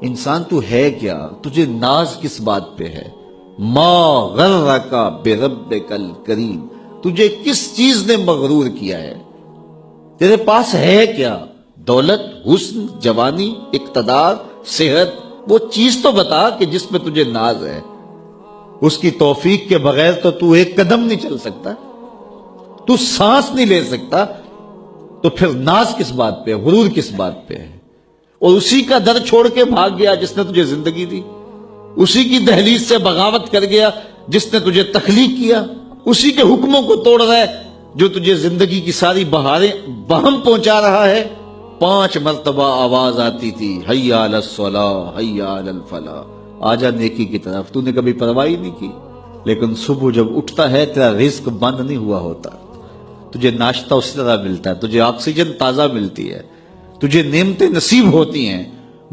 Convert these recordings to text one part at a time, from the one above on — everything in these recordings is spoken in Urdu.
انسان تو ہے کیا؟ تجھے ناز کس بات پہ ہے؟ ما غرک بربک الکریم، تجھے کس چیز نے مغرور کیا ہے؟ تیرے پاس ہے کیا؟ دولت، حسن، جوانی، اقتدار، صحت، وہ چیز تو بتا کہ جس میں تجھے ناز ہے۔ اس کی توفیق کے بغیر تو ایک قدم نہیں چل سکتا، تو سانس نہیں لے سکتا، تو پھر ناز کس بات پہ ہے؟ غرور کس بات پہ ہے؟ اور اسی کا در چھوڑ کے بھاگ گیا جس نے تجھے زندگی دی، اسی کی دہلیز سے بغاوت کر گیا جس نے تجھے تخلیق کیا، اسی کے حکموں کو توڑ رہا ہے جو تجھے زندگی کی ساری بہاریں بہم پہنچا رہا ہے۔ 5 مرتبہ آواز آتی تھی، حی علی الصلاۃ، حی علی الفلاح، آجا نیکی کی طرف، تو نے کبھی پرواہ ہی نہیں کی۔ لیکن صبح جب اٹھتا ہے تیرا رزق بند نہیں ہوا ہوتا، تجھے ناشتہ اس طرح ملتا ہے، تجھے آکسیجن تازہ ملتی ہے، تجھے نعمتیں نصیب ہوتی ہیں۔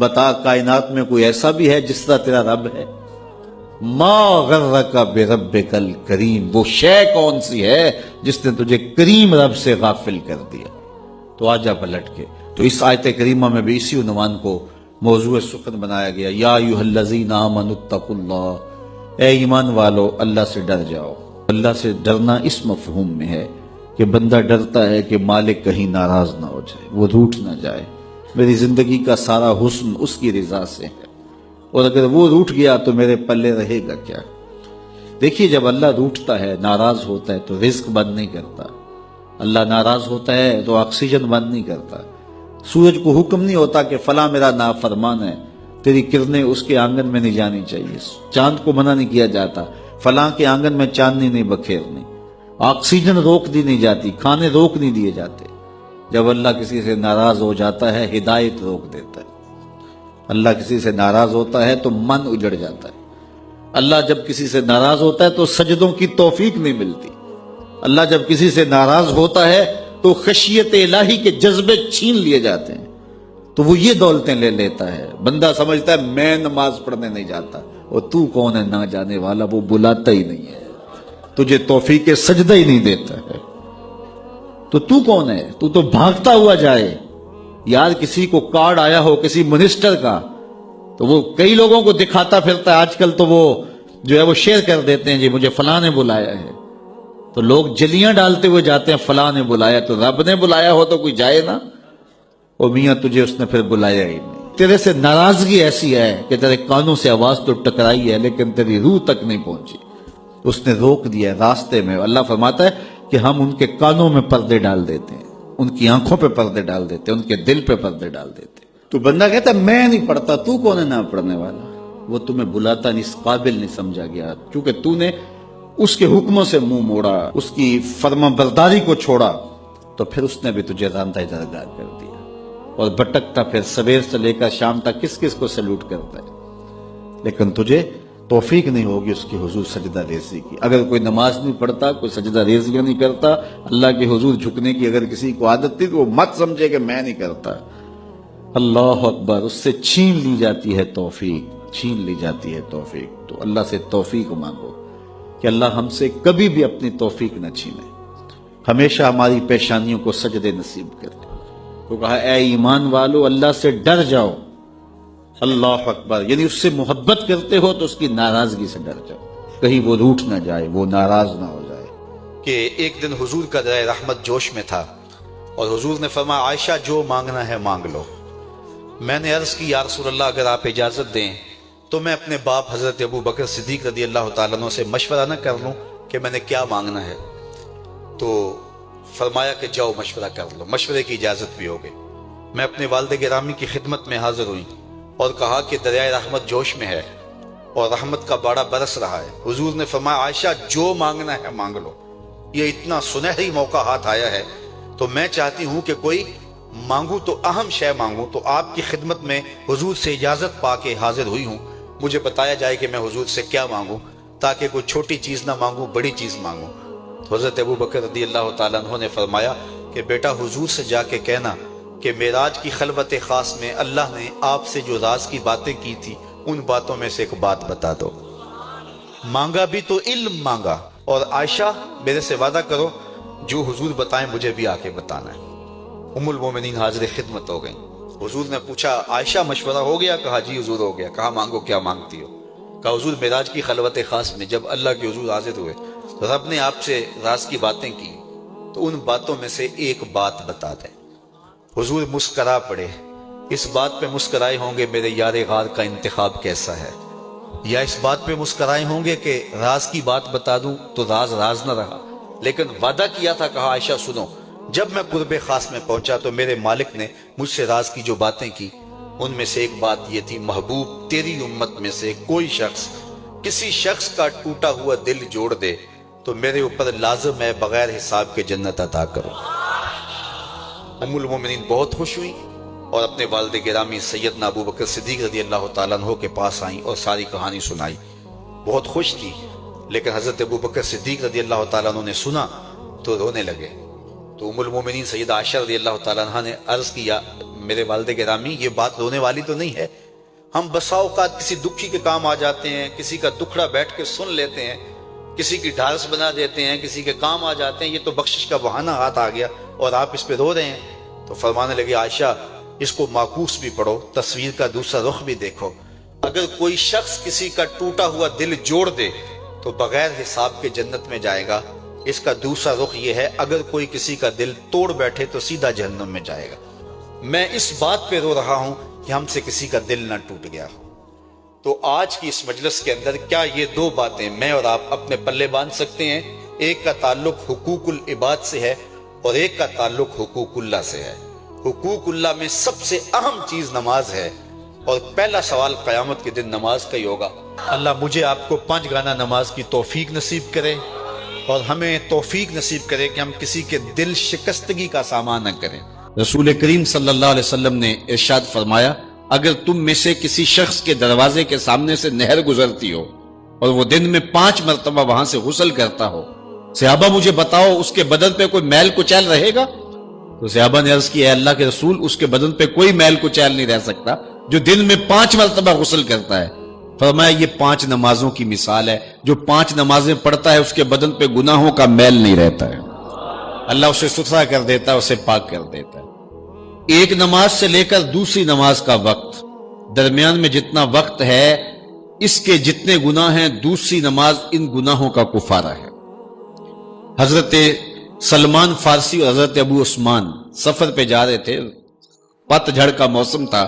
بتا کائنات میں کوئی ایسا بھی ہے جس طرح تیرا رب ہے؟ ما غرک بربک الکریم، وہ شے کون سی ہے جس نے تجھے کریم رب سے غافل کر دیا؟ تو آجا پلٹ کے۔ تو اس آیت کریمہ میں بھی اسی عنوان کو موضوع سخن بنایا گیا، یا ایھا الذین آمنوا اتقوا اللہ، اے ایمان والو اللہ سے ڈر جاؤ۔ اللہ سے ڈرنا اس مفہوم میں ہے کہ بندہ ڈرتا ہے کہ مالک کہیں ناراض نہ ہو جائے، وہ روٹھ نہ جائے، میری زندگی کا سارا حسن اس کی رضا سے ہے، اور اگر وہ روٹھ گیا تو میرے پلے رہے گا کیا؟ دیکھیے، جب اللہ روٹھتا ہے، ناراض ہوتا ہے تو رزق بند نہیں کرتا۔ اللہ ناراض ہوتا ہے تو آکسیجن بند نہیں کرتا۔ سورج کو حکم نہیں ہوتا کہ فلاں میرا نافرمان ہے، تیری کرنیں اس کے آنگن میں نہیں جانی چاہیے۔ چاند کو منع نہیں کیا جاتا، فلاں کے آنگن میں چاندنی نہیں بکھیرنی۔ آکسیجن روک دی نہیں جاتی، کھانے روک نہیں دیے جاتے۔ جب اللہ کسی سے ناراض ہو جاتا ہے، ہدایت روک دیتا ہے۔ اللہ کسی سے ناراض ہوتا ہے تو من اجڑ جاتا ہے۔ اللہ جب کسی سے ناراض ہوتا ہے تو سجدوں کی توفیق نہیں ملتی۔ اللہ جب کسی سے ناراض ہوتا ہے تو خشیت الہی کے جذبے چھین لیے جاتے ہیں، تو وہ یہ دولتیں لے لیتا ہے۔ بندہ سمجھتا ہے میں نماز پڑھنے نہیں جاتا، اور تو کون ہے نہ جانے والا، وہ بلاتا ہی نہیں ہے، تجھے توفیق سجدہ ہی نہیں دیتا ہے، تو کون ہے؟ تو بھاگتا ہوا جائے۔ یار کسی کو کارڈ آیا ہو کسی منسٹر کا تو وہ کئی لوگوں کو دکھاتا پھرتا ہے، آج کل تو وہ جو ہے وہ شیئر کر دیتے ہیں، جی مجھے فلاں نے بلایا ہے، تو لوگ جلیاں ڈالتے ہوئے جاتے ہیں، فلاں نے بلایا، تو رب نے بلایا ہو تو کوئی جائے نا؟ اور میاں تجھے اس نے پھر بلایا ہی نہیں۔ تیرے سے ناراضگی ایسی ہے کہ تیرے کانوں سے آواز تو ٹکرائی ہے لیکن تیری روح تک نہیں پہنچی، اس نے روک دیا ہے راستے میں۔ اللہ فرماتا ہے کہ ہم ان کے کانوں میں پردے ڈال دیتے ہیں، ان کی آنکھوں پہ پردے ڈال دیتے ہیں، ان کے دل پہ پردے ڈال دیتے ہیں۔ تو بندہ کہتا ہے میں نہیں پڑھتا، تو کون ہے نہ پڑھنے والا؟ وہ تمہیں بلاتا نہیں، اس قابل نہیں سمجھا گیا، کیونکہ تو نے اس کے حکموں سے منہ موڑا، اس کی فرما برداری کو چھوڑا، تو پھر اس نے بھی تجھے راندہ درگار کر دیا، اور بھٹکتا پھر سویر سے لے کر شام تک کس کس کو سلوٹ کرتا ہے، لیکن تجھے توفیق نہیں ہوگی اس کی حضور سجدہ ریزی کی۔ اگر کوئی نماز نہیں پڑھتا، کوئی سجدہ ریزیاں نہیں کرتا، اللہ کے حضور جھکنے کی اگر کسی کو عادت تھی تو وہ مت سمجھے کہ میں نہیں کرتا۔ اللہ اکبر، اس سے چھین لی جاتی ہے توفیق، چھین لی جاتی ہے توفیق۔ تو اللہ سے توفیق مانگو کہ اللہ ہم سے کبھی بھی اپنی توفیق نہ چھینے، ہمیشہ ہماری پیشانیوں کو سجدے نصیب کرے۔ تو کہا اے ایمان والو اللہ سے ڈر جاؤ۔ اللہ اکبر، یعنی اس سے محبت کرتے ہو تو اس کی ناراضگی سے ڈر جاؤ، کہیں وہ روٹھ نہ جائے، وہ ناراض نہ ہو جائے۔ کہ ایک دن حضور کا درائے رحمت جوش میں تھا، اور حضور نے فرمایا عائشہ جو مانگنا ہے مانگ لو۔ میں نے عرض کی یا رسول اللہ اگر آپ اجازت دیں تو میں اپنے باپ حضرت ابو بکر صدیق رضی اللہ تعالیٰ عنہ سے مشورہ نہ کر لوں کہ میں نے کیا مانگنا ہے؟ تو فرمایا کہ جاؤ مشورہ کر لو، مشورے کی اجازت بھی ہو گئی۔ میں اپنے والد گرامی کی خدمت میں حاضر ہوئی اور کہا کہ دریائے رحمت جوش میں ہے اور رحمت کا باڑا برس رہا ہے۔ حضور نے فرمایا عائشہ جو مانگنا ہے مانگ لو، یہ اتنا سنہری موقع ہاتھ آیا ہے، تو میں چاہتی ہوں کہ کوئی مانگوں تو اہم شے مانگوں۔ تو آپ کی خدمت میں حضور سے اجازت پا کے حاضر ہوئی ہوں، مجھے بتایا جائے کہ میں حضور سے کیا مانگوں، تاکہ کوئی چھوٹی چیز نہ مانگوں، بڑی چیز مانگوں۔ تو حضرت ابو بکر رضی اللہ تعالیٰ عنہ نے فرمایا کہ بیٹا حضور سے جا کے کہنا کہ معراج کی خلوت خاص میں اللہ نے آپ سے جو راز کی باتیں کی تھی ان باتوں میں سے ایک بات بتا دو۔ مانگا بھی تو علم مانگا، اور عائشہ میرے سے وعدہ کرو جو حضور بتائیں مجھے بھی آ کے بتانا ہے۔ ام المومنین حاضر خدمت ہو گئیں حضور نے پوچھا عائشہ مشورہ ہو گیا؟ کہا جی حضور ہو گیا۔ کہا مانگو کیا مانگتی ہو؟ کہا حضور معراج کی خلوت خاص میں جب اللہ کے حضور حاضر ہوئے رب نے آپ سے راز کی باتیں کی تو ان باتوں میں سے ایک بات بتا دیں۔ حضور مسکرا پڑے، اس بات پہ مسکرائے ہوں گے میرے یار غار کا انتخاب کیسا ہے، یا اس بات پہ مسکرائے ہوں گے کہ راز کی بات بتا دوں تو راز راز نہ رہا، لیکن وعدہ کیا تھا۔ کہا عائشہ سنو، جب میں قرب خاص میں پہنچا تو میرے مالک نے مجھ سے راز کی جو باتیں کی ان میں سے ایک بات یہ تھی، محبوب تیری امت میں سے کوئی شخص کسی شخص کا ٹوٹا ہوا دل جوڑ دے تو میرے اوپر لازم ہے بغیر حساب کے جنت عطا کرو۔ ام المومنین بہت خوش ہوئی اور اپنے والد گرامی سیدنا ابو بکر صدیق رضی اللہ تعالیٰ عنہ کے پاس آئیں اور ساری کہانی سنائی۔ بہت خوش تھی، لیکن حضرت ابو بکر صدیق رضی اللہ تعالیٰ عنہ نے سنا تو رونے لگے۔ تو ام المومنین سیدہ عائشہ رضی اللہ تعالیٰ عنہ نے عرض کیا میرے والد گرامی یہ بات رونے والی تو نہیں ہے، ہم بسا اوقات کسی دکھی کے کام آ جاتے ہیں، کسی کا دکھڑا بیٹھ کے سن لیتے ہیں، کسی کی ڈھارس بنا دیتے ہیں، کسی کے کام آ جاتے ہیں، یہ تو بخشش کا بہانہ ہاتھ آ گیا اور آپ اس پہ رو رہے ہیں۔ تو فرمانے لگے عائشہ اس کو معکوس بھی پڑھو، تصویر کا دوسرا رخ بھی دیکھو، اگر کوئی شخص کسی کا ٹوٹا ہوا دل جوڑ دے تو بغیر حساب کے جنت میں جائے گا، اس کا دوسرا رخ یہ ہے اگر کوئی کسی کا دل توڑ بیٹھے تو سیدھا جہنم میں جائے گا۔ میں اس بات پہ رو رہا ہوں کہ ہم سے کسی کا دل نہ ٹوٹ گیا ہو۔ تو آج کی اس مجلس کے اندر کیا یہ دو باتیں میں اور آپ اپنے پلے باندھ سکتے ہیں؟ ایک کا تعلق حقوق العباد سے ہے اور ایک کا تعلق حقوق اللہ سے ہے۔ حقوق اللہ میں سب سے اہم چیز نماز ہے اور پہلا سوال قیامت کے دن نماز کا ہی ہوگا۔ اللہ مجھے آپ کو 5 گانا نماز کی توفیق نصیب کرے اور ہمیں توفیق نصیب کرے کہ ہم کسی کے دل شکستگی کا سامان نہ کریں۔ رسول کریم صلی اللہ علیہ وسلم نے ارشاد فرمایا اگر تم میں سے کسی شخص کے دروازے کے سامنے سے نہر گزرتی ہو اور وہ دن میں 5 مرتبہ وہاں سے غسل کرتا ہو، صحابہ مجھے بتاؤ اس کے بدن پہ کوئی میل کچیل رہے گا؟ تو صحابہ نے عرض کی اے اللہ کے رسول اس کے بدن پہ کوئی میل کچیل نہیں رہ سکتا جو دن میں 5 مرتبہ غسل کرتا ہے۔ فرمایا یہ 5 نمازوں کی مثال ہے، جو 5 نمازیں پڑھتا ہے اس کے بدن پہ گناہوں کا میل نہیں رہتا ہے، اللہ اسے ستھرا کر دیتا ہے، اسے پاک کر دیتا ہے۔ ایک نماز سے لے کر دوسری نماز کا وقت، درمیان میں جتنا وقت ہے اس کے جتنے گناہ ہیں دوسری نماز ان گناہوں کا کفارہ ہے۔ حضرت سلمان فارسی اور حضرت ابو عثمان سفر پہ جا رہے تھے، پت جھڑ کا موسم تھا،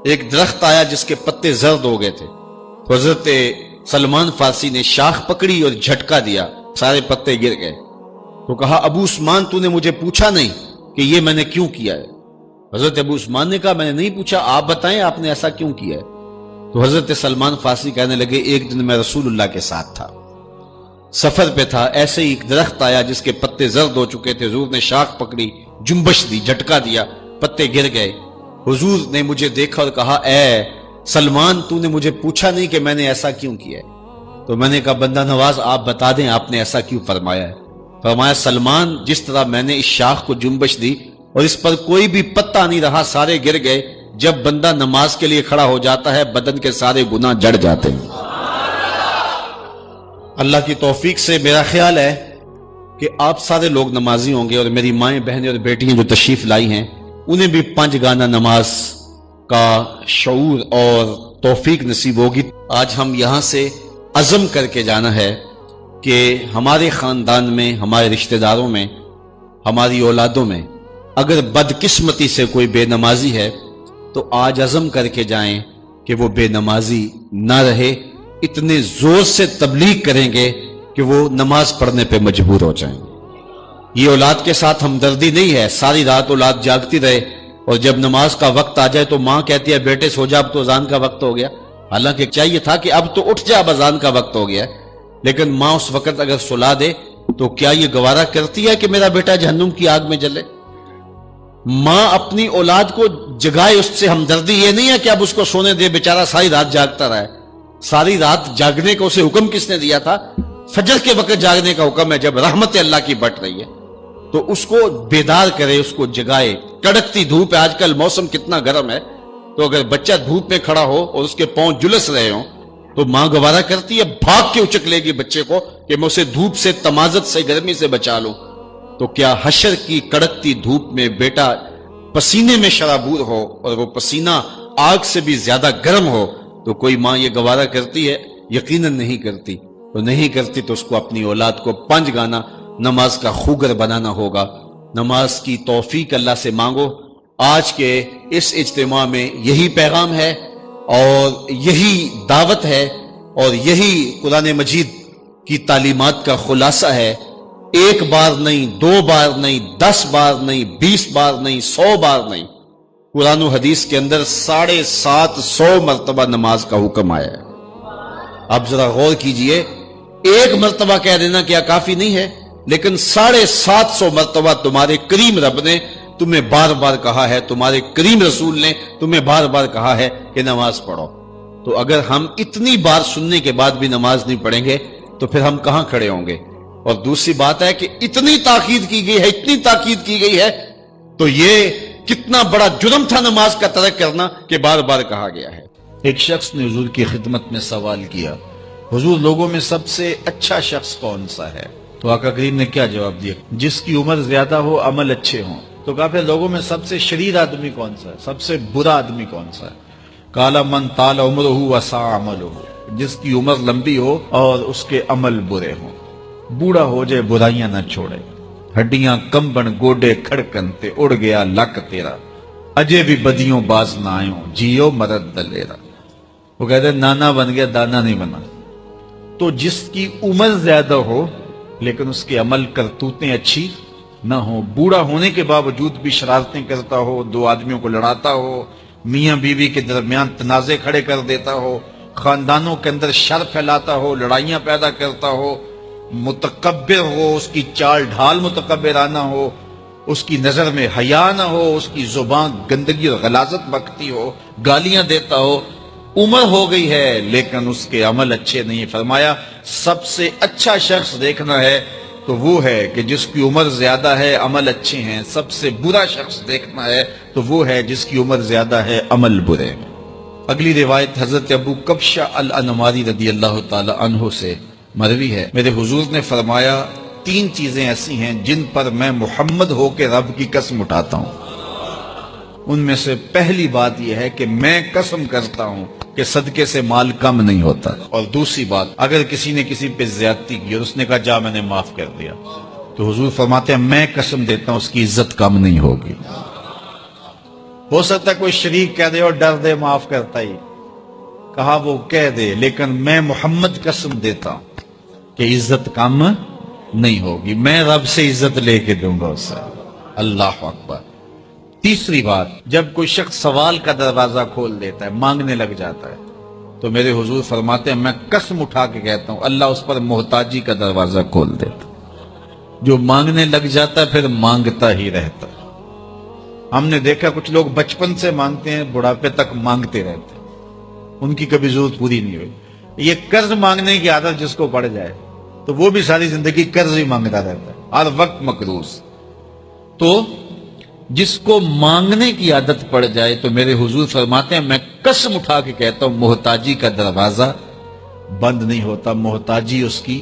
ایک درخت آیا جس کے پتے زرد ہو گئے تھے، تو حضرت سلمان فارسی نے شاخ پکڑی اور جھٹکا دیا، سارے پتے گر گئے۔ تو کہا ابو عثمان تو نے مجھے پوچھا نہیں کہ یہ میں نے کیوں کیا ہے؟ حضرت ابو عثمان نے کہا میں نے نہیں پوچھا، آپ بتائیں آپ نے ایسا کیوں کیا ہے؟ تو حضرت سلمان فارسی کہنے لگے ایک دن میں رسول اللہ کے ساتھ تھا، سفر پہ تھا، ایسے ہی ایک درخت آیا جس کے پتے زرد ہو چکے تھے، حضور نے شاخ پکڑی، جنبش دی، جھٹکا دیا، پتے گر گئے۔ حضور نے مجھے دیکھا اور کہا اے سلمان تو نے مجھے پوچھا نہیں کہ میں نے ایسا کیوں کیا ہے؟ تو میں نے کہا بندہ نواز آپ بتا دیں آپ نے ایسا کیوں فرمایا ہے؟ فرمایا سلمان جس طرح میں نے اس شاخ کو جنبش دی اور اس پر کوئی بھی پتا نہیں رہا، سارے گر گئے، جب بندہ نماز کے لیے کھڑا ہو جاتا ہے بدن کے سارے گناہ جڑ جاتے ہیں۔ اللہ کی توفیق سے میرا خیال ہے کہ آپ سارے لوگ نمازی ہوں گے اور میری مائیں بہنیں اور بیٹیاں جو تشریف لائی ہیں انہیں بھی 5 گانا نماز کا شعور اور توفیق نصیب ہوگی۔ آج ہم یہاں سے عزم کر کے جانا ہے کہ ہمارے خاندان میں، ہمارے رشتہ داروں میں، ہماری اولادوں میں اگر بدقسمتی سے کوئی بے نمازی ہے تو آج عزم کر کے جائیں کہ وہ بے نمازی نہ رہے، اتنے زور سے تبلیغ کریں گے کہ وہ نماز پڑھنے پہ مجبور ہو جائیں۔ یہ اولاد کے ساتھ ہمدردی نہیں ہے، ساری رات اولاد جاگتی رہے اور جب نماز کا وقت آ جائے تو ماں کہتی ہے بیٹے سو جا اب تو اذان کا وقت ہو گیا، حالانکہ چاہیے تھا کہ اب تو اٹھ جا اب اذان کا وقت ہو گیا ہے، لیکن ماں اس وقت اگر سلا دے تو کیا یہ گوارا کرتی ہے کہ میرا بیٹا جہنم کی آگ میں جلے؟ ماں اپنی اولاد کو جگائے، اس سے ہمدردی یہ نہیں ہے کہ اب اس کو سونے دے، بیچارہ ساری رات جاگتا رہے۔ ساری رات جاگنے کا اسے حکم کس نے دیا تھا؟ فجر کے وقت جاگنے کا حکم ہے جب رحمت اللہ کی بٹ رہی ہے، تو اس کو بیدار کرے، اس کو جگائے۔ کڑکتی دھوپ ہے، آج کل موسم کتنا گرم ہے، تو اگر بچہ دھوپ میں کھڑا ہو اور اس کے پاؤں جلس رہے ہوں تو ماں گوارا کرتی ہے، بھاگ کے اچک لے گی بچے کو کہ میں اسے دھوپ سے، تمازت سے، گرمی سے بچا لوں۔ تو کیا حشر کی کڑکتی دھوپ میں بیٹا پسینے میں شرابور ہو اور وہ پسینہ آگ سے بھی زیادہ گرم ہو تو کوئی ماں یہ گوارا کرتی ہے؟ یقیناً نہیں کرتی. تو نہیں کرتی تو اس کو اپنی اولاد کو 5 گانا نماز کا خوگر بنانا ہوگا. نماز کی توفیق اللہ سے مانگو. آج کے اس اجتماع میں یہی پیغام ہے اور یہی دعوت ہے اور یہی قرآن مجید کی تعلیمات کا خلاصہ ہے. 1 بار نہیں، 2 بار نہیں، 10 بار نہیں، 20 بار نہیں، 100 بار نہیں. قرآن و حدیث کے اندر 750 مرتبہ نماز کا حکم آیا ہے. اب ذرا غور کیجئے، 1 مرتبہ کہہ دینا کیا کافی نہیں ہے؟ لیکن 750 مرتبہ تمہارے کریم رب نے تمہیں بار بار کہا ہے، تمہارے کریم رسول نے تمہیں بار بار کہا ہے کہ نماز پڑھو. تو اگر ہم اتنی بار سننے کے بعد بھی نماز نہیں پڑھیں گے تو پھر ہم کہاں کھڑے ہوں گے؟ اور دوسری بات ہے کہ اتنی تاکید کی گئی ہے، اتنی تاکید کی گئی ہے، تو یہ کتنا بڑا جرم تھا نماز کا ترک کرنا کہ بار بار کہا گیا ہے. ایک شخص نے حضور کی خدمت میں سوال کیا، حضور لوگوں میں سب سے اچھا شخص کون سا ہے؟ تو آقا کریم نے کیا جواب دیا؟ جس کی عمر زیادہ ہو، عمل اچھے ہوں. تو کہا پھر لوگوں میں سب سے شریر آدمی کون سا ہے؟ سب سے برا آدمی کون سا ہے؟ قال من طال عمرہ وسع عملہ، جس کی عمر لمبی ہو اور اس کے عمل برے ہوں. بوڑھا ہو جائے برائیاں نہ چھوڑے، ہڈیاں کمبن گوڈے کھڑکن تے اڑ گیا لک تیرا، اجے بھی بدیوں باز نہ آئوں جیو مرد دلیرا. وہ کہتے ہیں نانا بن گیا دانا نہیں بنا. تو جس کی عمر زیادہ ہو لیکن اس کے عمل کرتوتیں اچھی نہ ہو، بوڑھا ہونے کے باوجود بھی شرارتیں کرتا ہو، 2 آدمیوں کو لڑاتا ہو، میاں بیوی کے درمیان تنازع کھڑے کر دیتا ہو، خاندانوں کے اندر شر پھیلاتا ہو، لڑائیاں پیدا کرتا ہو، متکبر ہو، اس کی چال ڈھال متکبرانہ ہو، اس کی نظر میں حیا نہ ہو، اس کی زبان گندگی اور غلاظت بکتی ہو، گالیاں دیتا ہو، عمر ہو گئی ہے لیکن اس کے عمل اچھے نہیں. فرمایا سب سے اچھا شخص دیکھنا ہے تو وہ ہے کہ جس کی عمر زیادہ ہے، عمل اچھے ہیں. سب سے برا شخص دیکھنا ہے تو وہ ہے جس کی عمر زیادہ ہے، عمل برے. اگلی روایت حضرت ابو کبشہ الانماری رضی اللہ تعالی عنہ سے مروی ہے، میرے حضور نے فرمایا 3 چیزیں ایسی ہیں جن پر میں محمد ہو کے رب کی قسم اٹھاتا ہوں. ان میں سے پہلی بات یہ ہے کہ میں قسم کرتا ہوں کہ صدقے سے مال کم نہیں ہوتا. اور دوسری بات، اگر کسی نے کسی پہ زیادتی کی اور اس نے کہا جا میں نے معاف کر دیا، تو حضور فرماتے ہیں میں قسم دیتا ہوں اس کی عزت کم نہیں ہوگی. ہو سکتا ہے کوئی شریک کہہ دے اور ڈر دے معاف کرتا ہی، کہا وہ کہہ دے، لیکن میں محمد قسم دیتا ہوں کہ عزت کم نہیں ہوگی. میں رب سے عزت لے کے دوں گا اس سے. اللہ اکبر. تیسری بات، جب کوئی شخص سوال کا دروازہ کھول دیتا ہے، مانگنے لگ جاتا ہے، تو میرے حضور فرماتے ہیں میں قسم اٹھا کے کہتا ہوں اللہ اس پر محتاجی کا دروازہ کھول دیتا. جو مانگنے لگ جاتا ہے پھر مانگتا ہی رہتا ہے. ہم نے دیکھا کچھ لوگ بچپن سے مانگتے ہیں، بڑھاپے تک مانگتے رہتے ہیں، ان کی کبھی ضرورت پوری نہیں ہوئی. یہ قرض مانگنے کی عادت جس کو پڑ جائے تو وہ بھی ساری زندگی قرض ہی مانگتا رہتا ہے، ہر وقت مقروض. تو جس کو مانگنے کی عادت پڑ جائے تو میرے حضور فرماتے ہیں میں قسم اٹھا کے کہتا ہوں محتاجی کا دروازہ بند نہیں ہوتا. محتاجی اس کی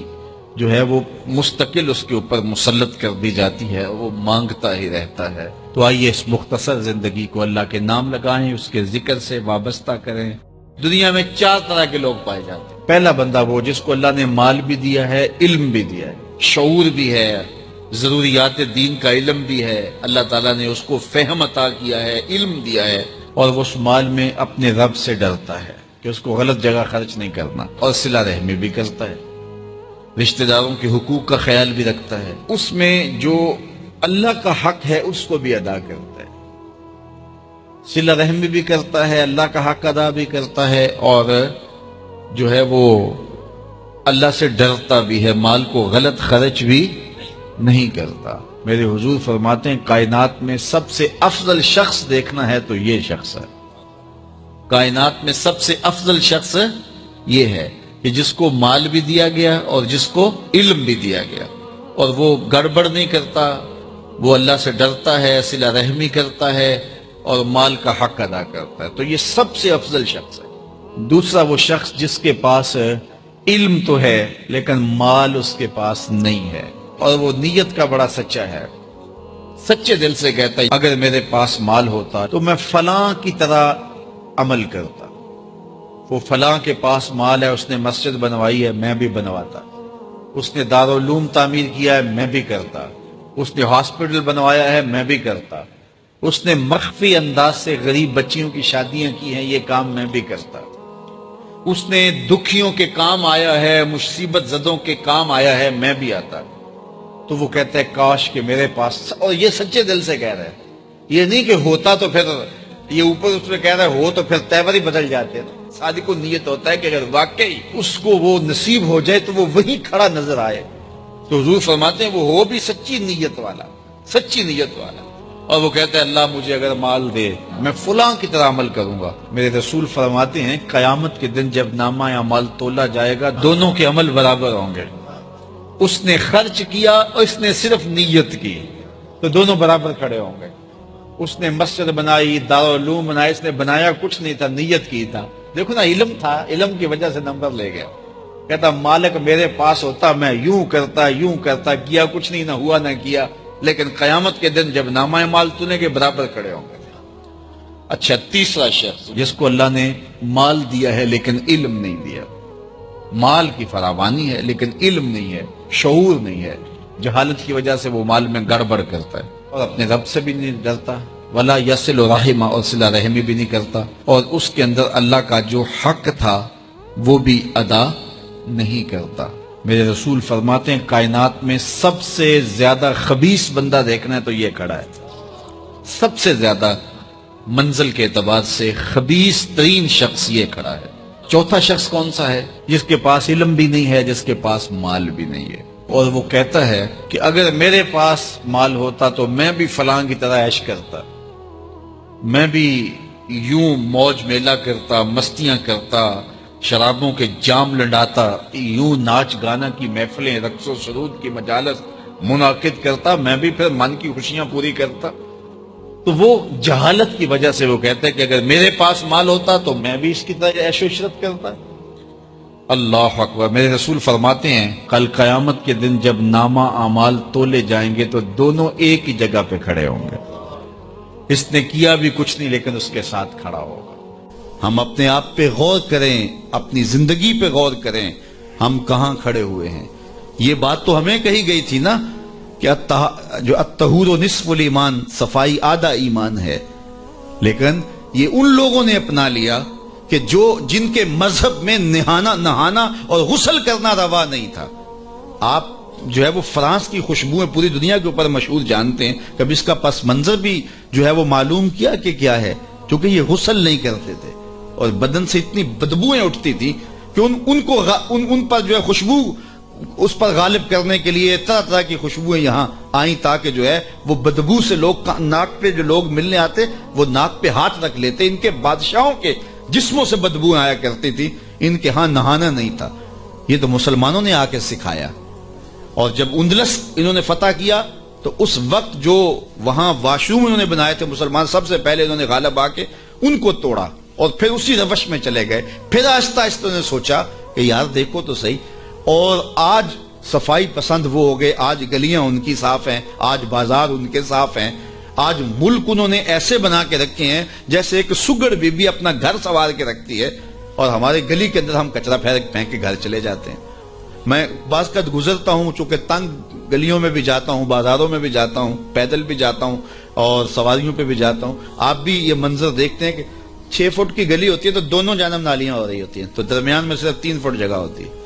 جو ہے وہ مستقل اس کے اوپر مسلط کر دی جاتی ہے، وہ مانگتا ہی رہتا ہے. تو آئیے اس مختصر زندگی کو اللہ کے نام لگائیں، اس کے ذکر سے وابستہ کریں. دنیا میں 4 طرح کے لوگ پائے جاتے ہیں. پہلا بندہ وہ جس کو اللہ نے مال بھی دیا ہے، علم بھی دیا ہے، شعور بھی ہے، ضروریات دین کا علم بھی ہے، اللہ تعالیٰ نے اس کو فہم عطا کیا ہے، علم دیا ہے، اور وہ اس مال میں اپنے رب سے ڈرتا ہے کہ اس کو غلط جگہ خرچ نہیں کرنا، اور صلہ رحمی بھی کرتا ہے، رشتہ داروں کے حقوق کا خیال بھی رکھتا ہے، اس میں جو اللہ کا حق ہے اس کو بھی ادا کرتا ہے، صلہ رحمی بھی کرتا ہے، اللہ کا حق ادا بھی کرتا ہے، اور جو ہے وہ اللہ سے ڈرتا بھی ہے، مال کو غلط خرچ بھی نہیں کرتا. میرے حضور فرماتے ہیں کائنات میں سب سے افضل شخص دیکھنا ہے تو یہ شخص ہے. کائنات میں سب سے افضل شخص یہ ہے کہ جس کو مال بھی دیا گیا اور جس کو علم بھی دیا گیا، اور وہ گڑبڑ نہیں کرتا، وہ اللہ سے ڈرتا ہے، صلہ رحمی کرتا ہے اور مال کا حق ادا کرتا ہے. تو یہ سب سے افضل شخص ہے. دوسرا وہ شخص جس کے پاس علم تو ہے لیکن مال اس کے پاس نہیں ہے، اور وہ نیت کا بڑا سچا ہے، سچے دل سے کہتا ہے اگر میرے پاس مال ہوتا تو میں فلاں کی طرح عمل کرتا، وہ فلاں کے پاس مال ہے، اس نے مسجد بنوائی ہے، میں بھی بنواتا، اس نے دارالعلوم تعمیر کیا ہے، میں بھی کرتا، اس نے ہاسپٹل بنوایا ہے، میں بھی کرتا، اس نے مخفی انداز سے غریب بچیوں کی شادیاں کی ہیں، یہ کام میں بھی کرتا، اس نے دکھیوں کے کام آیا ہے، مصیبت زدوں کے کام آیا ہے، میں بھی آتا۔ تو وہ کہتا ہے کاش کہ میرے پاس، اور یہ سچے دل سے کہہ رہے ہیں، یہ نہیں کہ ہوتا تو پھر یہ اوپر اس میں کہہ رہا ہے ہو تو پھر تیور ہی بدل جاتے ہیں۔ صادق کو نیت ہوتا ہے کہ اگر واقعی اس کو وہ نصیب ہو جائے تو وہ وہی کھڑا نظر آئے، تو حضور فرماتے ہیں وہ ہو بھی سچی نیت والا، سچی نیت والا، اور وہ کہتا ہے اللہ مجھے اگر مال دے میں فلاں کی طرح عمل کروں گا۔ میرے رسول فرماتے ہیں قیامت کے دن جب نامہ اعمال تولا جائے گا دونوں کے عمل برابر ہوں گے، اس نے خرچ کیا اور اس نے صرف نیت کی تو دونوں برابر کھڑے ہوں گے۔ اس نے مسجد بنائی، دارالعلوم بنایا، اس نے بنایا کچھ نہیں تھا، نیت کی تھا، دیکھو نا علم تھا، علم کی وجہ سے نمبر لے گیا۔ کہتا مالک میرے پاس ہوتا میں یوں کرتا، کیا کچھ نہیں، نہ ہوا نہ کیا، لیکن قیامت کے دن جب نامہ اعمال تونے کے برابر کھڑے ہوں گے۔ اچھا، تیسرا شخص جس کو اللہ نے مال دیا ہے لیکن علم نہیں دیا، مال کی فراوانی ہے لیکن علم نہیں ہے، شعور نہیں ہے، جہالت کی وجہ سے وہ مال میں گڑبڑ کرتا ہے اور اپنے رب سے بھی نہیں ڈرتا، ولا یصل رحمہ، اور صلہ رحمی بھی نہیں کرتا، اور اس کے اندر اللہ کا جو حق تھا وہ بھی ادا نہیں کرتا۔ میرے رسول فرماتے ہیں کائنات میں سب سے زیادہ خبیث بندہ دیکھنا ہے تو یہ کھڑا ہے، سب سے زیادہ منزل کے اعتبار سے خبیث ترین شخص یہ کھڑا ہے۔ چوتھا شخص کون سا ہے؟ جس کے پاس علم بھی نہیں ہے، جس کے پاس مال بھی نہیں ہے، اور وہ کہتا ہے کہ اگر میرے پاس مال ہوتا تو میں بھی فلاں کی طرح عیش کرتا، میں بھی یوں موج میلہ کرتا، مستیاں کرتا، شرابوں کے جام لنڈاتا، یوں ناچ گانا کی محفلیں، رقص و سرود کی مجالس منعقد کرتا، میں بھی پھر من کی خوشیاں پوری کرتا۔ تو وہ جہالت کی وجہ سے وہ کہتا ہے کہ اگر میرے پاس مال ہوتا تو میں بھی اس کی طرح عیش و عشرت کرتا۔ اللہ اکبر۔ میرے رسول فرماتے ہیں کل قیامت کے دن جب نامہ اعمال تولے جائیں گے تو دونوں ایک ہی جگہ پہ کھڑے ہوں گے، اس نے کیا بھی کچھ نہیں لیکن اس کے ساتھ کھڑا ہوگا۔ ہم اپنے آپ پہ غور کریں، اپنی زندگی پہ غور کریں، ہم کہاں کھڑے ہوئے ہیں۔ یہ بات تو ہمیں کہی گئی تھی نا کہ جو الطہور نصف الایمان، صفائی آدھا ایمان ہے، لیکن یہ ان لوگوں نے اپنا لیا کہ جن کے مذہب میں نہانا اور غسل کرنا روا نہیں تھا۔ آپ جو ہے وہ فرانس کی خوشبوئیں پوری دنیا کے اوپر مشہور جانتے ہیں، کبھی اس کا پس منظر بھی جو ہے وہ معلوم کیا کہ کیا ہے، کیونکہ یہ غسل نہیں کرتے تھے اور بدن سے اتنی بدبوئیں اٹھتی تھی کہ ان پر جو ہے خوشبو اس پر غالب کرنے کے لیے طرح طرح کی خوشبوئیں یہاں آئیں تاکہ جو ہے وہ بدبو سے لوگ ناک پہ جو لوگ ملنے آتے وہ ناک پہ ہاتھ رکھ لیتے۔ ان کے بادشاہوں کے جسموں سے بدبو آیا کرتی تھی، ان کے ہاں نہانا نہیں تھا۔ یہ تو مسلمانوں نے آ کے سکھایا، اور جب اندلس انہوں نے فتح کیا تو اس وقت جو وہاں واش روم انہوں نے بنائے تھے مسلمان، سب سے پہلے انہوں نے غالب آ کے ان کو توڑا اور پھر اسی روش میں چلے گئے۔ پھر آہستہ آہستہ نے سوچا کہ یار دیکھو تو صحیح، اور آج صفائی پسند وہ ہو گئے، آج گلیاں ان کی صاف ہیں، آج بازار ان کے صاف ہیں، آج ملک انہوں نے ایسے بنا کے رکھے ہیں جیسے ایک سگڑ بی بی اپنا گھر سنوار کے رکھتی ہے، اور ہمارے گلی کے اندر ہم کچرا پھینک کے گھر چلے جاتے ہیں۔ میں بعض قد گزرتا ہوں، چونکہ تنگ گلیوں میں بھی جاتا ہوں، بازاروں میں بھی جاتا ہوں، پیدل بھی جاتا ہوں اور سواریوں پہ بھی جاتا ہوں، آپ بھی یہ منظر دیکھتے ہیں کہ 6 فٹ کی گلی ہوتی ہے تو دونوں جانب نالیاں ہو رہی ہوتی ہیں، تو درمیان میں صرف 3 فٹ جگہ ہوتی ہے۔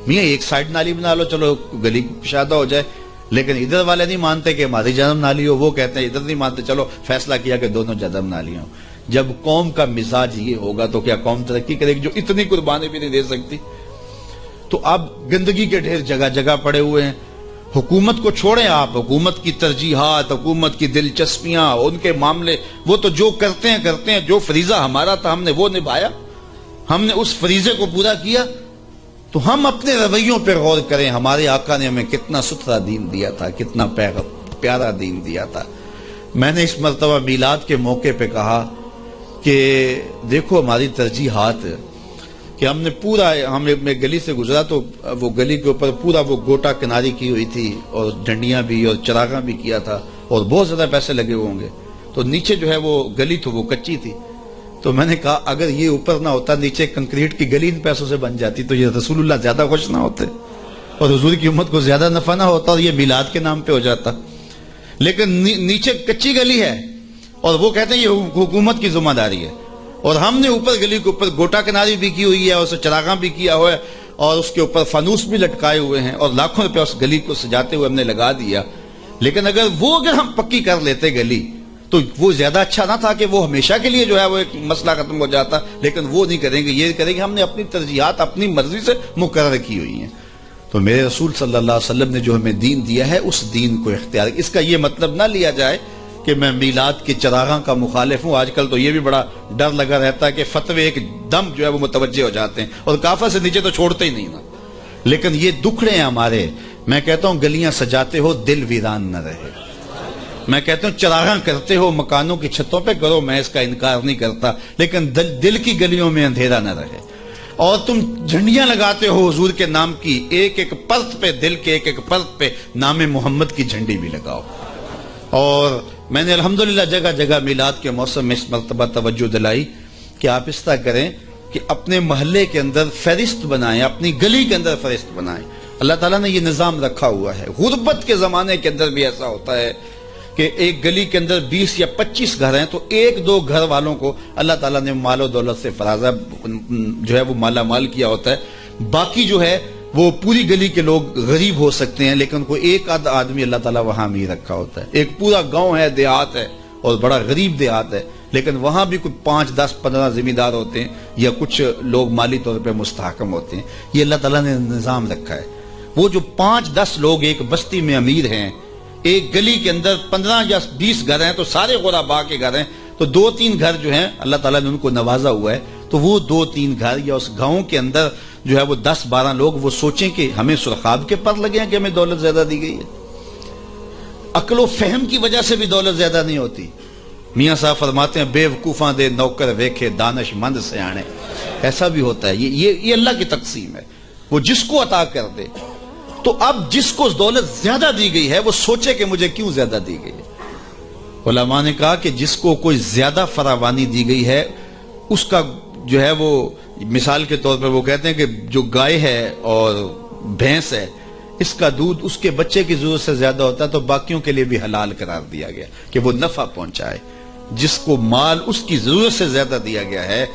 میاں ایک سائڈ نالی بنا لو، چلو گلی کشادہ ہو جائے، لیکن ادھر والے نہیں مانتے کہ ہماری جانب نالی ہو، وہ کہتے ہیں ادھر نہیں مانتے، چلو فیصلہ کیا کہ دونوں جانب نالیاں ہوں۔ جب قوم کا مزاج یہ ہوگا تو کیا قوم ترقی کرے گی جو اتنی قربانی بھی نہیں دے سکتی؟ تو اب گندگی کے ڈھیر جگہ جگہ پڑے ہوئے ہیں۔ حکومت کو چھوڑیں آپ، حکومت کی ترجیحات، حکومت کی دلچسپیاں، ان کے معاملے، وہ تو جو کرتے ہیں، جو فریضہ ہمارا تھا ہم نے وہ نبھایا، ہم نے اس فریضے کو پورا کیا۔ تو ہم اپنے رویوں پہ غور کریں، ہمارے آقا نے ہمیں کتنا ستھرا دین دیا تھا، کتنا پیارا دین دیا تھا۔ میں نے اس مرتبہ میلاد کے موقع پہ کہا کہ دیکھو ہماری ترجیحات، کہ ہم نے میں گلی سے گزرا تو وہ گلی کے اوپر پورا وہ گوٹا کناری کی ہوئی تھی اور ڈنڈیاں بھی اور چراغاں بھی کیا تھا، اور بہت زیادہ پیسے لگے ہوئے ہوں گے. تو نیچے جو ہے وہ گلی تو وہ کچی تھی. تو میں نے کہا اگر یہ اوپر نہ ہوتا, نیچے کنکریٹ کی گلی ان پیسوں سے بن جاتی, تو یہ رسول اللہ زیادہ خوش نہ ہوتے اور حضور کی امت کو زیادہ نفع نہ ہوتا اور یہ میلاد کے نام پہ ہو جاتا. لیکن نیچے کچی گلی ہے اور وہ کہتے ہیں یہ حکومت کی ذمہ داری ہے, اور ہم نے اوپر گلی کے اوپر گوٹا کناری بھی کی ہوئی ہے اور اسے چراغاں بھی کیا ہوا ہے اور اس کے اوپر فانوس بھی لٹکائے ہوئے ہیں اور لاکھوں روپے اس گلی کو سجاتے ہوئے ہم نے لگا دیا. لیکن اگر ہم پکی کر لیتے گلی تو وہ زیادہ اچھا نہ تھا کہ وہ ہمیشہ کے لیے جو ہے وہ ایک مسئلہ ختم ہو جاتا. لیکن وہ نہیں کریں گے, یہ کریں گے ہم نے اپنی ترجیحات اپنی مرضی سے مقرر کی ہوئی ہیں. تو میرے رسول صلی اللہ علیہ وسلم نے جو ہمیں دین دیا ہے اس دین کو اختیار. اس کا یہ مطلب نہ لیا جائے کہ میں میلاد کے چراغاں کا مخالف ہوں. آج کل تو یہ بھی بڑا ڈر لگا رہتا ہے کہ فتوے ایک دم جو ہے وہ متوجہ ہو جاتے ہیں اور کافر سے نیچے تو چھوڑتے ہی نہیں نا. لیکن یہ دکھڑے ہیں ہمارے. میں کہتا ہوں گلیاں سجاتے ہو دل ویران نہ رہے. میں کہتا ہوں چراغاں کرتے ہو مکانوں کی چھتوں پہ کرو, میں اس کا انکار نہیں کرتا, لیکن دل کی گلیوں میں اندھیرا نہ رہے. اور تم جھنڈیاں لگاتے ہو حضور کے نام کی, ایک ایک پرت پہ, دل کے ایک ایک پرت پہ نام محمد کی جھنڈی بھی لگاؤ. اور میں نے الحمدللہ جگہ جگہ میلاد کے موسم میں اس مرتبہ توجہ دلائی کہ آپ اس طرح کریں کہ اپنے محلے کے اندر فہرست بنائیں, اپنی گلی کے اندر فہرست بنائیں. اللہ تعالیٰ نے یہ نظام رکھا ہوا ہے. غربت کے زمانے کے اندر بھی ایسا ہوتا ہے کہ ایک گلی کے اندر 20 یا 25 گھر ہیں تو ایک دو گھر والوں کو اللہ تعالیٰ نے مال و دولت سے فرازہ جو ہے وہ مالا مال کیا ہوتا ہے. باقی جو ہے وہ پوری گلی کے لوگ غریب ہو سکتے ہیں, لیکن کوئی ایک آدمی اللہ تعالیٰ وہاں امیر رکھا ہوتا ہے. ایک پورا گاؤں ہے, دیہات ہے اور بڑا غریب دیہات ہے, لیکن وہاں بھی کوئی 5, 10, 15 ذمہ دار ہوتے ہیں یا کچھ لوگ مالی طور پہ مستحکم ہوتے ہیں. یہ اللہ تعالیٰ نے نظام رکھا ہے. وہ جو 5, 10 لوگ ایک بستی میں امیر ہیں, ایک گلی کے اندر 15 یا 20 گھر ہیں تو سارے غربا کے گھر ہیں, تو 2-3 گھر جو ہیں اللہ تعالیٰ نے ان کو نوازا ہوا ہے. تو وہ 2-3 گھر یا اس گاؤں کے اندر جو ہے وہ 10-12 لوگ وہ سوچیں کہ ہمیں سرخاب کے پر لگے ہیں کہ ہمیں دولت زیادہ دی گئی ہے. عقل و فہم کی وجہ سے بھی دولت زیادہ نہیں ہوتی. میاں صاحب فرماتے ہیں بے وقوفاں دے نوکر ویکھے دانش مند سیانے. ایسا بھی ہوتا ہے. یہ اللہ کی تقسیم ہے, وہ جس کو عطا کر دے. تو اب جس کو دولت زیادہ دی گئی ہے وہ سوچے کہ مجھے کیوں زیادہ دی گئی ہے. علماء نے کہا کہ جس کو کوئی زیادہ فراوانی دی گئی ہے اس کا جو ہے وہ مثال کے طور پر وہ کہتے ہیں کہ جو گائے ہے اور بھینس ہے اس کا دودھ اس کے بچے کی ضرورت سے زیادہ ہوتا ہے تو باقیوں کے لیے بھی حلال قرار دیا گیا کہ وہ نفع پہنچائے. جس کو مال اس کی ضرورت سے زیادہ دیا گیا ہے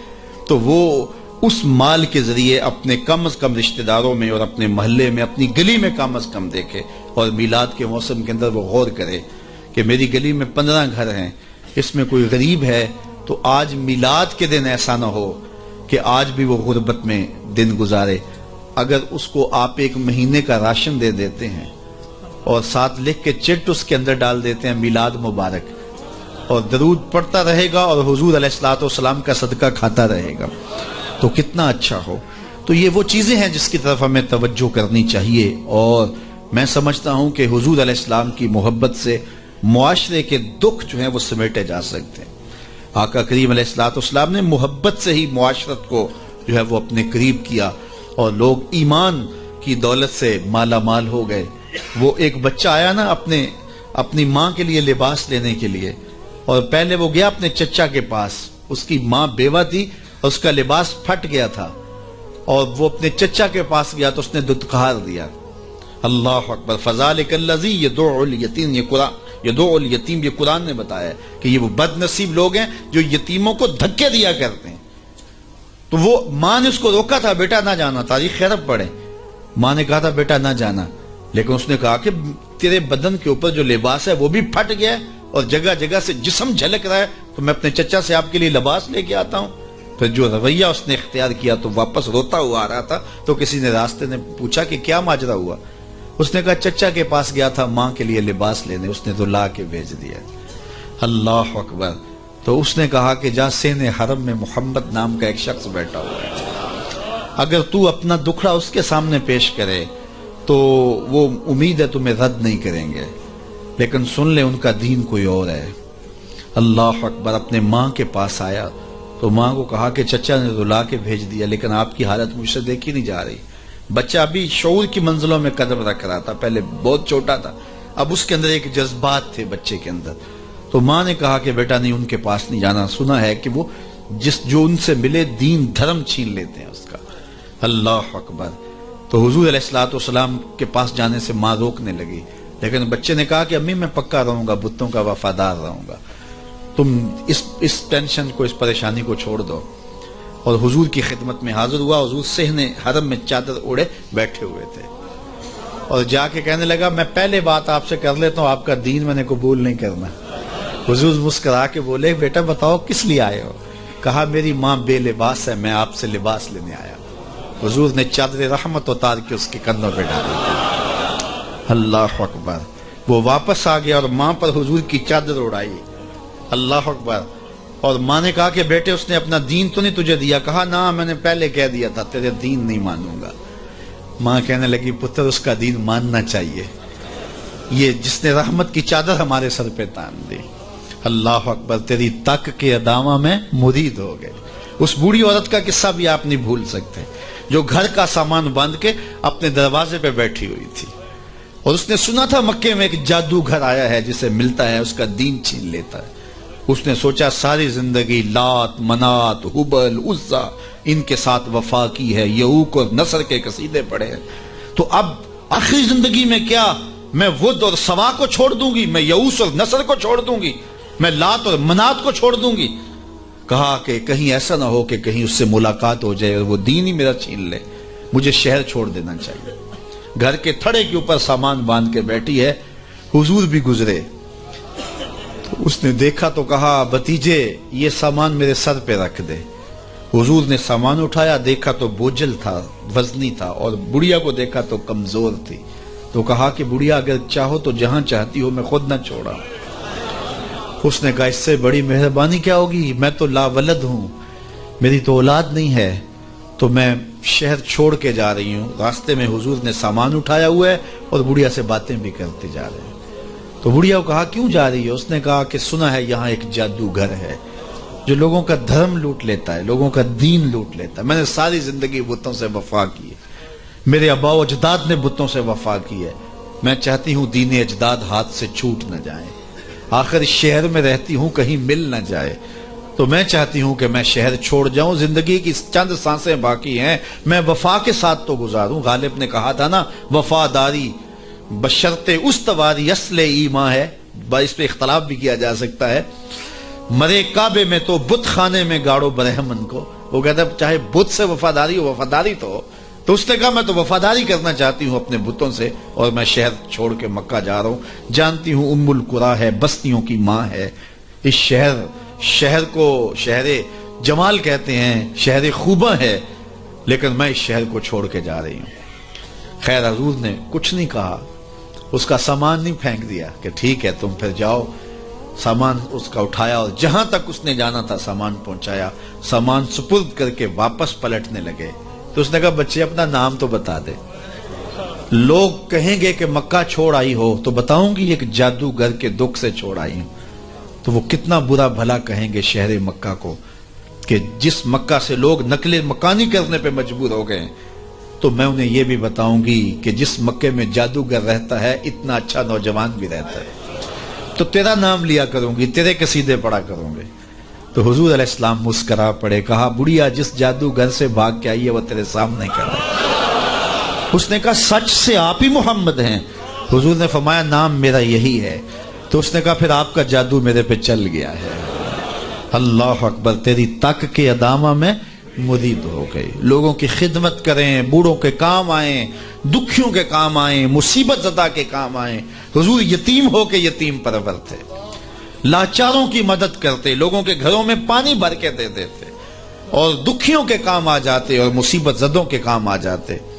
تو وہ اس مال کے ذریعے اپنے کم از کم رشتہ داروں میں اور اپنے محلے میں اپنی گلی میں کم از کم دیکھے. اور میلاد کے موسم کے اندر وہ غور کرے کہ میری گلی میں 15 گھر ہیں, اس میں کوئی غریب ہے تو آج میلاد کے دن ایسا نہ ہو کہ آج بھی وہ غربت میں دن گزارے. اگر اس کو آپ 1 مہینے کا راشن دے دیتے ہیں اور ساتھ لکھ کے چٹ اس کے اندر ڈال دیتے ہیں میلاد مبارک, اور درود پڑھتا رہے گا اور حضور علیہ الصلوۃ والسلام کا صدقہ کھاتا رہے گا تو کتنا اچھا ہو. تو یہ وہ چیزیں ہیں جس کی طرف ہمیں توجہ کرنی چاہیے. اور میں سمجھتا ہوں کہ حضور علیہ السلام کی محبت سے معاشرے کے دکھ جو ہیں وہ سمیٹے جا سکتے ہیں. آقا کریم علیہ الصلوۃ والسلام نے محبت سے ہی معاشرت کو جو ہے وہ اپنے قریب کیا اور لوگ ایمان کی دولت سے مالا مال ہو گئے. وہ ایک بچہ آیا نا اپنی ماں کے لیے لباس لینے کے لیے, اور پہلے وہ گیا اپنے چچا کے پاس, اس کی ماں بیوہ تھی اور اس کا لباس پھٹ گیا تھا, اور وہ اپنے چچا کے پاس گیا تو اس نے دتکار دیا. اللہ اکبر. فذالک الذی یدعو الیتیم, یدعو الیتیم یہ قرآن نے بتایا کہ یہ وہ بد نصیب لوگ ہیں جو یتیموں کو دھکے دیا کرتے ہیں. تو وہ ماں نے اس کو روکا تھا, بیٹا نہ جانا, تاریخ خیرب پڑھے. ماں نے کہا تھا بیٹا نہ جانا, لیکن اس نے کہا کہ تیرے بدن کے اوپر جو لباس ہے وہ بھی پھٹ گیا ہے اور جگہ جگہ سے جسم جھلک رہا ہے, تو میں اپنے چچا سے آپ کے لیے لباس لے کے آتا ہوں. پھر جو رویہ اس نے اختیار کیا تو واپس روتا ہوا آ رہا تھا, تو کسی نے راستے نے پوچھا کہ کیا ماجرا ہوا. اس نے کہا چچا کے پاس گیا تھا ماں کے لیے لباس لینے, اس نے تو لا کے بھیج دیا. اللہ اکبر. تو اس نے کہا کہ جا سین حرم میں محمد نام کا ایک شخص بیٹھا ہوا ہے, اگر تو اپنا دکھڑا اس کے سامنے پیش کرے تو وہ امید ہے تمہیں رد نہیں کریں گے, لیکن سن لے ان کا دین کوئی اور ہے. اللہ اکبر. اپنے ماں کے پاس آیا تو ماں کو کہا کہ چچا نے تو لا کے بھیج دیا, لیکن آپ کی حالت مجھ سے دیکھی نہیں جا رہی. بچہ ابھی شعور کی منزلوں میں قدم رکھ رہا تھا, پہلے بہت چھوٹا تھا, اب اس کے اندر ایک جذبات تھے بچے کے اندر. تو ماں نے کہا کہ بیٹا نہیں، ان کے پاس نہیں جانا، سنا ہے کہ وہ جو ان سے ملے دین دھرم چھین لیتے ہیں اس کا. اللہ اکبر. تو حضور علیہ الصلوۃ والسلام کے پاس جانے سے ماں روکنے لگی، لیکن بچے نے کہا کہ امی میں پکا رہوں گا، بتوں کا وفادار رہوں گا، تم اس ٹینشن کو، اس پریشانی کو چھوڑ دو. اور حضور کی خدمت میں حاضر ہوا. حضور صحن حرم میں چادر اوڑے بیٹھے ہوئے تھے اور جا کے کہنے لگا میں پہلے بات آپ سے کر لیتا ہوں، آپ کا دین میں نے قبول نہیں کرنا. حضور مسکرا کے بولے بیٹا بتاؤ کس لیے آئے ہو؟ کہا میری ماں بے لباس ہے، میں آپ سے لباس لینے آیا. حضور نے چادر رحمت اتار کے اس کے کندھوں پہ ڈالی. اللہ اکبر. وہ واپس آ گیا اور ماں پر حضور کی چادر اڑائی. اللہ اکبر. اور ماں نے کہا کہ بیٹے اس نے اپنا دین تو نہیں تجھے دیا؟ کہا نہ، میں نے پہلے کہہ دیا تھا تیرے دین نہیں مانوں گا. ماں کہنے لگی پتر اس کا دین ماننا چاہیے، یہ جس نے رحمت کی چادر ہمارے سر پہ تان دی. اللہ اکبر. تیری تک کے ادامہ میں مرید ہو گئے. اس بوڑھی عورت کا قصہ بھی آپ نہیں بھول سکتے، جو گھر کا سامان باندھ کے اپنے دروازے پہ بیٹھی ہوئی تھی اور اس نے سنا تھا مکے میں ایک جادوگر آیا ہے جسے ملتا ہے اس کا دین چھین لیتا ہے. اس نے سوچا ساری زندگی لات، منات، حبل، عزا ان کے ساتھ وفا کی ہے، یعوق اور نصر کے قصیدے پڑھے ہیں، تو اب آخری زندگی میں کیا میں ود اور سوا کو چھوڑ دوں گی، میں یعوس اور نصر کو چھوڑ دوں گی، میں لات اور منات کو چھوڑ دوں گی؟ کہا کہ کہیں ایسا نہ ہو کہ کہیں اس سے ملاقات ہو جائے اور وہ دین ہی میرا چھین لے، مجھے شہر چھوڑ دینا چاہیے. گھر کے تھڑے کے اوپر سامان باندھ کے بیٹھی ہے. حضور بھی گزرے تو اس نے دیکھا تو کہا بھتیجے یہ سامان میرے سر پہ رکھ دے. حضور نے سامان اٹھایا، دیکھا تو بوجھل تھا، وزنی تھا، اور بڑھیا کو دیکھا تو کمزور تھی. تو کہا کہ بڑھیا اگر چاہو تو جہاں چاہتی ہو میں خود نہ چھوڑا. اس نے کہا اس سے بڑی مہربانی کیا ہوگی، میں تو لا ولد ہوں، میری تو اولاد نہیں ہے، تو میں شہر چھوڑ کے جا رہی ہوں. راستے میں حضور نے سامان اٹھایا ہوا ہے اور بڑھیا سے باتیں بھی کرتے جا رہے ہیں. تو بڑھیا کو کہا کیوں جا رہی ہے؟ اس نے کہا کہ سنا ہے یہاں ایک جادوگر ہے جو لوگوں کا دھرم لوٹ لیتا ہے، لوگوں کا دین لوٹ لیتا ہے. میں نے ساری زندگی بتوں سے وفا کی ہے، میرے آباء و اجداد نے بتوں سے وفا کی ہے، میں چاہتی ہوں دین اجداد ہاتھ سے چھوٹ نہ جائیں. آخر شہر میں رہتی ہوں کہیں مل نہ جائے، تو میں چاہتی ہوں کہ میں شہر چھوڑ جاؤں، زندگی کی چند سانسیں باقی ہیں، میں وفا کے ساتھ تو گزاروں. غالب نے کہا تھا نا وفاداری بشرط استواری اصل ایمان ہے. اس پہ اختلاف بھی کیا جا سکتا ہے. مرے کعبے میں تو بت خانے میں گاڑو برہمن کو. وہ کہتا ہے چاہے بت سے وفاداری ہو، وفاداری تو اس نے کہا میں تو وفاداری کرنا چاہتی ہوں اپنے بتوں سے، اور میں شہر چھوڑ کے مکہ جا رہا ہوں. جانتی ہوں ام القرا ہے، بستیوں کی ماں ہے. اس شہر کو شہر جمال کہتے ہیں، شہر خوباں ہے، لیکن میں اس شہر کو چھوڑ کے جا رہی ہوں. خیر حضور نے کچھ نہیں کہا، اس کا سامان نہیں پھینک دیا کہ ٹھیک ہے تم پھر جاؤ. سامان اس کا اٹھایا اور جہاں تک اس نے جانا تھا سامان پہنچایا. سامان سپرد کر کے واپس پلٹنے لگے تو اس نے کہا بچے اپنا نام تو بتا دے، لوگ کہیں گے کہ مکہ چھوڑ آئی ہو تو بتاؤں گی ایک جادوگر کے دکھ سے چھوڑ آئی ہوں. تو وہ کتنا برا بھلا کہیں گے شہر مکہ کو کہ جس مکہ سے لوگ نقل مکانی کرنے پہ مجبور ہو گئے. تو میں انہیں یہ بھی بتاؤں گی کہ جس مکے میں جادوگر رہتا ہے اتنا اچھا نوجوان بھی رہتا ہے، تو تیرا نام لیا کروں گی، تیرے قصیدے پڑھا کروں گے. تو حضور علیہ السلام مسکرا پڑے، کہا بڑھیا جس جادوگر سے بھاگ کے آئی ہے وہ تیرے سامنے کھڑا ہے. اس نے کہا سچ سے آپ ہی محمد ہیں؟ حضور نے فرمایا نام میرا یہی ہے. تو اس نے کہا پھر آپ کا جادو میرے پہ چل گیا ہے. اللہ اکبر. تیری تک کے ادامہ میں مرید ہو گئی. لوگوں کی خدمت کریں، بوڑھوں کے کام آئیں، دکھیوں کے کام آئیں، مصیبت زدہ کے کام آئیں. حضور یتیم ہو کے یتیم پرور تھے، لاچاروں کی مدد کرتے، لوگوں کے گھروں میں پانی بھر کے دے دیتے، اور دکھیوں کے کام آ جاتے اور مصیبت زدوں کے کام آ جاتے.